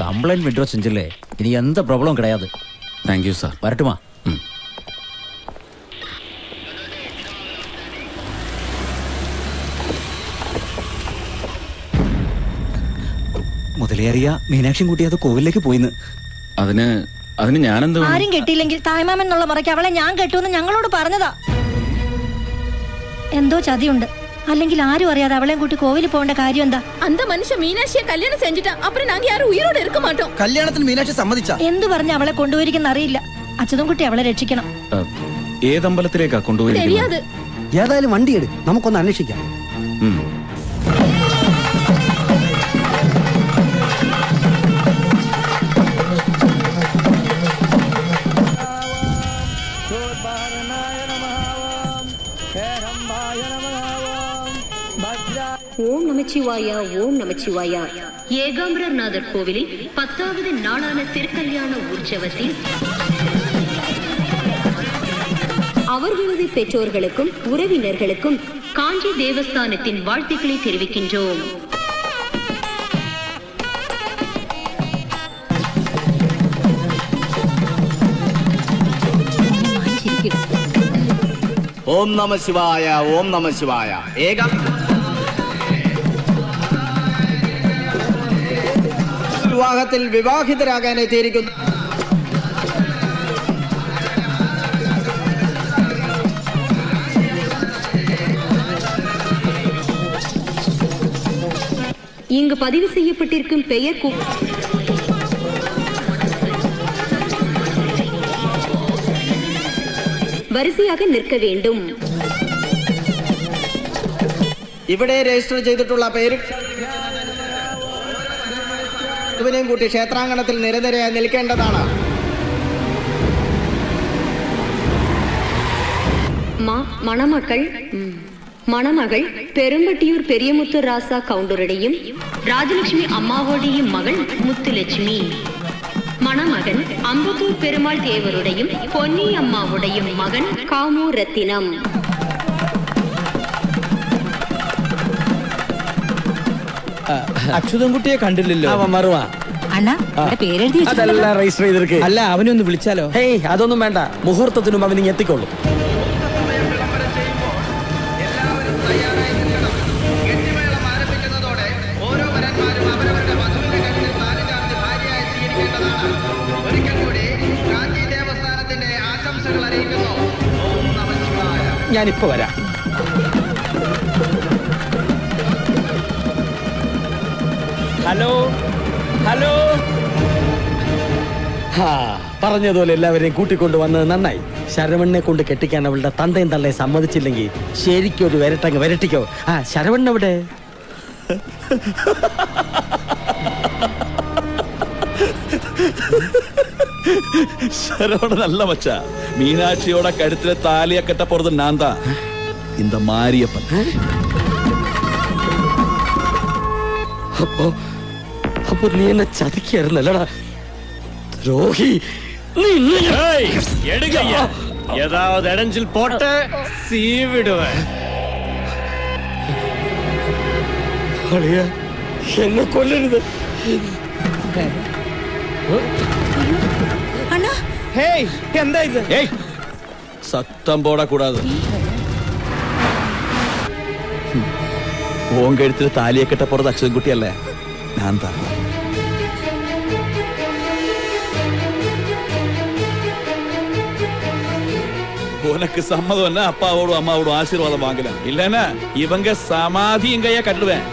Complaint vitro செஞ்சில்லே இனி எந்த ப்ராப்ளமும் கிடையாது. Thank you sir. வரட்டுமா? മുതലേറിയ മീനാക്ഷിയും കൂട്ടി അത് കോവിലേക്ക് പോയിന്ന്. അതിന് ഞാനെന്ത് ആരും കെട്ടിയില്ലെങ്കിൽ തായ്മാമൻ എന്നുള്ള മുറയ്ക്ക് അവളെ ഞാൻ കെട്ടുമെന്ന് ഞങ്ങളോട് പറഞ്ഞതാ. എന്തോ ചതിയുണ്ട്. അല്ലെങ്കിൽ ആരും അറിയാതെ അവളെയും കൂട്ടി കോവിലിൽ പോകേണ്ട കാര്യം എന്താ? அந்த மனுஷன் மீனாட்சியை கல்யாணம் செஞ்சுட்டா அப்புறம் நாங்க யாரும் உயிரோட இருக்க மாட்டோம். കല്യാണത്തിന് മീനാക്ഷി സമ്മതിച്ച എന്ത് പറഞ്ഞ് അവളെ കൊണ്ടുപോയിരിക്കുന്ന അറിയില്ല. അച്ഛനും കുട്ടി അവളെ രക്ഷിക്കണം. ഏതമ്പലത്തിലേക്കാ കൊണ്ടുപോയി? தெரியாது. ഏതായാലും വണ്ടി എടു, നമുക്കൊന്ന് അന്വേഷിക്കാം. ஓம் நமச்சிவாயா, ஓம் நமச்சிவாயா. ஏகாம்பரநாதர் கோவிலில் 10வது நாளான திருக்கல்யாண உற்சவத்தில் அவர்களது பெற்றோர்களுக்கும் உறவினர்களுக்கும் காஞ்சி தேவஸ்தானத்தின் வாழ்த்துக்களை தெரிவிக்கின்றோம். ഓം നമ ശിവായ, ഓം നമ ശിവായ. വിവാഹത്തിൽ വിവാഹിതരാകാൻ എത്തിയിരിക്കുന്നു. இங்கு பதிவு செய்யப்பட்டிருக்கும் பெயர் വരിസയാക നിൽക്ക വേണ്ടും. ഇവിടെ രജിസ്റ്റർ ചെയ്തിട്ടുള്ള പേര് ഇവനെയും കൂട്ടി ക്ഷേത്രാങ്കണത്തിൽ നിരനിരയായി നിൽക്കേണ്ടതാണ്. മണമകൾ പെരുമ്പട്ടിയൂർ പെരിയമുത്തു രാസ കൗണ്ടറുടെയും രാജലക്ഷ്മി അമ്മാവോടെയും മകൾ മുത്തുലക്ഷ്മി. മണമകൻ അമ്പത്തൂർ പെരുമാൾ ദേവരുടെയും പൊന്നി അമ്മാവുടെയും മകൻ കാമു രത്തിനം. അച്യുതൻകുട്ടിയെ കണ്ടില്ലല്ലോ. അല്ല, അവനെ ഒന്ന് വിളിച്ചാലോ? ഹേയ്, അതൊന്നും വേണ്ട. മുഹൂർത്തത്തിനും അവൻ ഇങ്ങ് എത്തിക്കോളും. ഞാനിപ്പോ വരാം. Hello hello. പറഞ്ഞതുപോലെ എല്ലാവരെയും കൂട്ടിക്കൊണ്ടു വന്നത് നന്നായി. ശരവണ്ണനെ കൊണ്ട് കെട്ടിക്കാൻ അവളുടെ തന്തയും തള്ളയെ സമ്മതിച്ചില്ലെങ്കിൽ ശരിക്കും ഒരു വരട്ടങ്ങ് വരട്ടിക്കോ. ശരവണ്ണ എവിടെ? ശരവണനല്ല മച്ച, മീനാക്ഷിയോட കഴുത്തിലെ താലിയ കെട്ട പോறது நான் தான், இந்த மாரியப்பன். അപ്പൊ നീ എന്നെ ചതിക്കായിരുന്നല്ലടാ ദ്രോഹി. ஏதாவது இடைஞ்சில் போட்டு சீவிடுவேன். എന്നെ കൊല്ലരുത്. എന്താ ഇത്? சத்தம் போடக்கூடாது. ഓൻ കഴുത്തിലെ താലിയെ കെട്ട പോறது അച്യുതൻകുട്ടിയല്ലേ, ഞാൻ தான். உனக்கு சம்மதம்னா அப்பாவோடும் அம்மாவோடும் ஆசீர்வாதம் வாங்கலாம், இல்லன்னா இவங்க சமாதி எங்கயா கட்டுவேன்.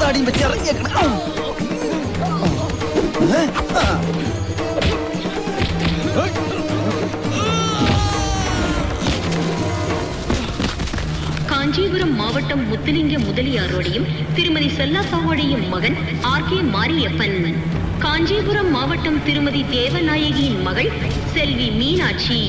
താടിയും വെച്ച് ഇറങ്ങിയേക്കണം. காஞ்சிபுரம் மாவட்டம் முத்துலிங்க முதலியாரோடையும் திருமதி செல்லாசாவோடையும் மகன் ஆர்.கே. மாரியப்பன். காஞ்சிபுரம் மாவட்டம் திருமதி தேவநாயகியின் மகள் செல்வி மீனாட்சி.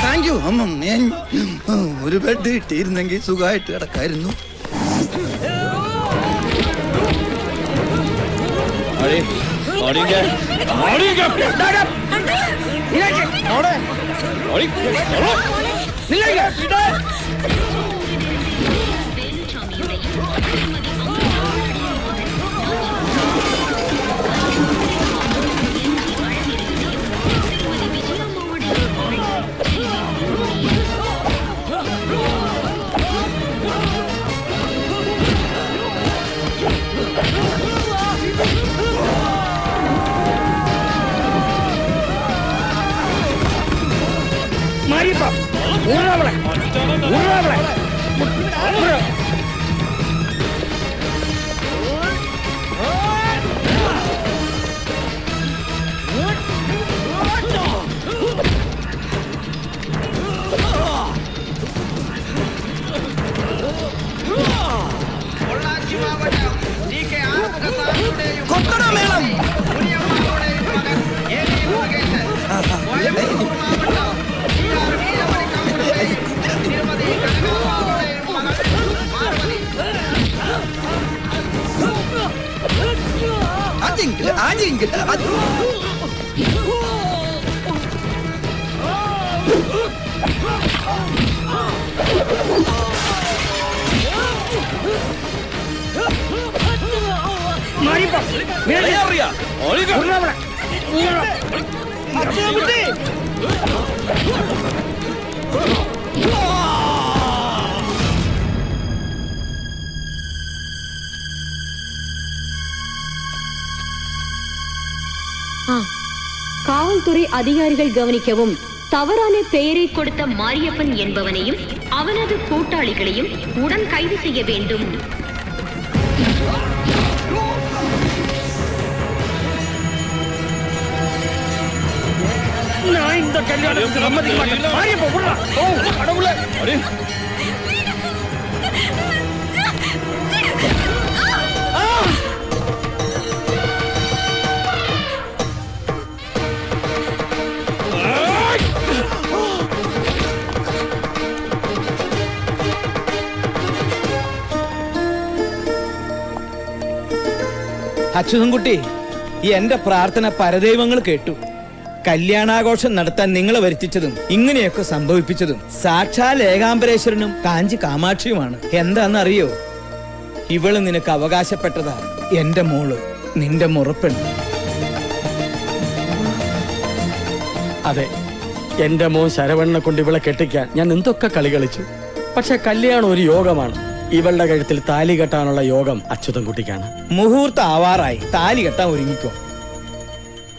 താങ്ക് യു അമ്മ. ഞാൻ ഒരു ബെഡ് കിട്ടിയിരുന്നെങ്കിൽ സുഖമായിട്ട് കിടക്കായിരുന്നു. காவல்துறை அதிகாரிகள் கவனிக்கவும். தவறான பெயரை கொடுத்த மாரியப்பன் என்பவனையும் அவனது கூட்டாளிகளையும் உடன் கைது செய்ய வேண்டும். അച്യുതൻകുട്ടി, എന്റെ പ്രാർത്ഥന പരദൈവങ്ങൾ കേട്ടു. കല്യാണാഘോഷം നടത്താൻ നിങ്ങളെ വരുത്തിച്ചതും ഇങ്ങനെയൊക്കെ സംഭവിപ്പിച്ചതും സാക്ഷാൽ ഏകാംബരേശ്വരനും കാഞ്ചി കാമാക്ഷിയുമാണ്. എന്താണെന്നറിയോ? ഇവള് നിനക്ക് അവകാശപ്പെട്ടതാ. എന്റെ മോള്, നിന്റെ മുറപ്പെണ്ണ്. അതെ, എന്റെ മോൻ ശരവണ്ണനെ കൊണ്ട് ഇവളെ കെട്ടിക്കാൻ ഞാൻ എന്തൊക്കെ കളി കളിച്ചു. പക്ഷെ കല്യാണം ഒരു യോഗമാണ്. ഇവളുടെ കഴുത്തിൽ താലി കെട്ടാനുള്ള യോഗം അച്യുതൻകുട്ടിക്കാണ്. മുഹൂർത്തം ആവാറായി. താലി കെട്ടാൻ ഒരുങ്ങിക്കോ.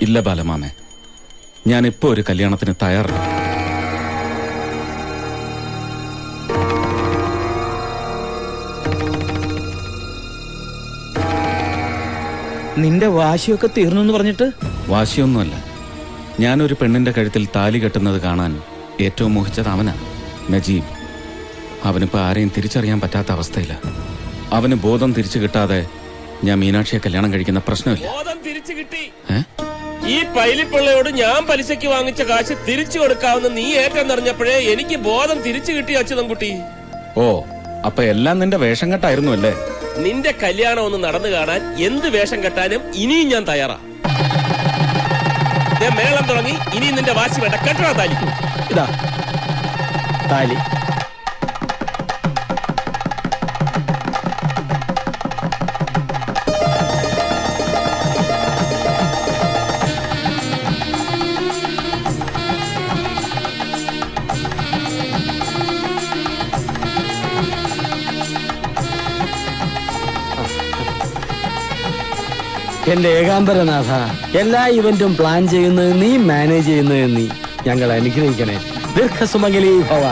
ഇല്ല ബാലമാമേ, ഞാനിപ്പോ ഒരു കല്യാണത്തിന് തയ്യാറല്ല. നിന്റെ വാശിയൊക്കെ തീർന്നു എന്ന് പറഞ്ഞിട്ട്? വാശിയൊന്നുമല്ല. ഞാനൊരു പെണ്ണിന്റെ കഴുത്തിൽ താലി കെട്ടുന്നത് കാണാൻ ഏറ്റവും മോഹിച്ചത് അവനാ, നജീബ്. അവനിപ്പോ ആരെയും തിരിച്ചറിയാൻ പറ്റാത്ത അവസ്ഥയില്ല. അവന് ബോധം തിരിച്ചു കിട്ടാതെ ഞാൻ മീനാക്ഷിയെ കല്യാണം കഴിക്കുന്ന പ്രശ്നമില്ല. ബോധം തിരിച്ചു കിട്ടി. ഈ പൈലിപ്പിള്ളയോട് ഞാൻ പലിശയ്ക്ക് വാങ്ങിച്ച കാശ് തിരിച്ചു കൊടുക്കാവുന്ന നീ ഏറ്റെന്നറിഞ്ഞപ്പോഴേ എനിക്ക് ബോധം തിരിച്ചു കിട്ടി അച്യുതൻകുട്ടി. ഓ, അപ്പൊ എല്ലാം നിന്റെ വേഷം കെട്ടായിരുന്നു അല്ലേ? നിന്റെ കല്യാണം ഒന്ന് നടന്നു കാണാൻ എന്ത് വേഷം കെട്ടാനും ഇനിയും ഞാൻ തയ്യാറാ. മേളം തുടങ്ങി. ഇനി നിന്റെ വാശി വേണ്ട. കെട്ടണ താലി. ഇതാ താലി. എന്റെ ഏകാംബരനാഥ, എല്ലാ ഇവന്റും പ്ലാൻ ചെയ്യുന്നത് നീ, മാനേജ് ചെയ്യുന്നത് നീ. ഞങ്ങൾ അനുഗ്രഹിക്കണേ. ദീർഘസുമംഗലീ ഭവ.